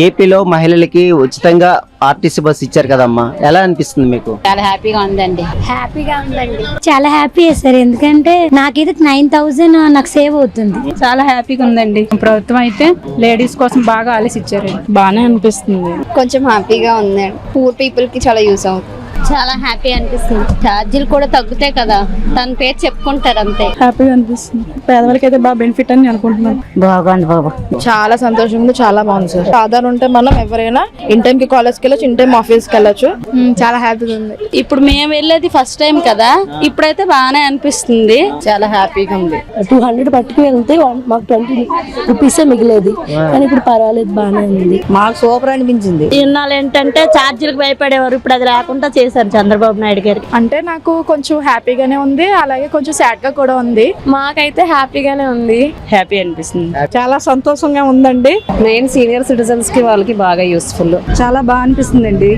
ఏపీలో మహిళలకి ఉచితంగా ఆర్టీసీ బస్ ఇచ్చారు కదమ్మా, ఎలా అనిపిస్తుంది మీకు? చాలా హ్యాపీగా ఉందండి. చాలా హ్యాపీ సార్, ఎందుకంటే నాకైతే 9,000 నాకు సేవ్ అవుతుంది. చాలా హ్యాపీగా ఉందండి. ప్రభుత్వం అయితే లేడీస్ కోసం బాగా ఆలోచించారు, బాగానే అనిపిస్తుంది. కొంచెం హ్యాపీగా ఉంది. పూర్ పీపుల్ కి చాలా యూస్ అవుతుంది. చాలా హ్యాపీ అనిపిస్తుంది. ఛార్జీలు కూడా తగ్గుతాయి కదా, తన పేరు చెప్పుకుంటారు అంతే. హ్యాపీగా అనిపిస్తుంది. పేదవాళ్ళకి అయితే బాగా బెనిఫిట్ అని అనుకుంటున్నాను. బాగుంది బాబు, చాలా సంతోషంగా ఉంది, చాలా బాగుంది సార్. ఆధార్ ఉంటే మనం ఎవరైనా ఇన్ టైం కి కాలేజ్కి వెళ్ళొచ్చు, ఇన్ టైం ఆఫీస్కి వెళ్ళొచ్చు. చాలా హ్యాపీగా ఉంది. ఇప్పుడు మేము వెళ్ళేది ఫస్ట్ టైం కదా, ఇప్పుడైతే బాగానే అనిపిస్తుంది. చాలా హ్యాపీగా ఉంది. 200 పట్టుకు వెళ్తే మాకు 20 రూపీసే మిగిలేదు, కానీ ఇప్పుడు పర్వాలేదు, బాగానే ఉంది. మాకు సూపర్ అనిపించింది. ఇన్నాళ్ళు ఏంటంటే ఛార్జీలకు భయపడేవారు, ఇప్పుడు అది లేకుండా చేశారు చంద్రబాబు నాయుడు గారు. అంటే నాకు కొంచెం హ్యాపీగానే ఉంది, అలాగే కొంచెం సాడ్ గా కూడా ఉంది. మాకైతే హ్యాపీగానే ఉంది. హ్యాపీ అనిపిస్తుంది. చాలా సంతోషంగా ఉందండి. మెయిన్ సీనియర్ సిటిజన్స్ కి వాళ్ళకి బాగా యూస్ఫుల్. చాలా బాగా అనిపిస్తుంది అండి.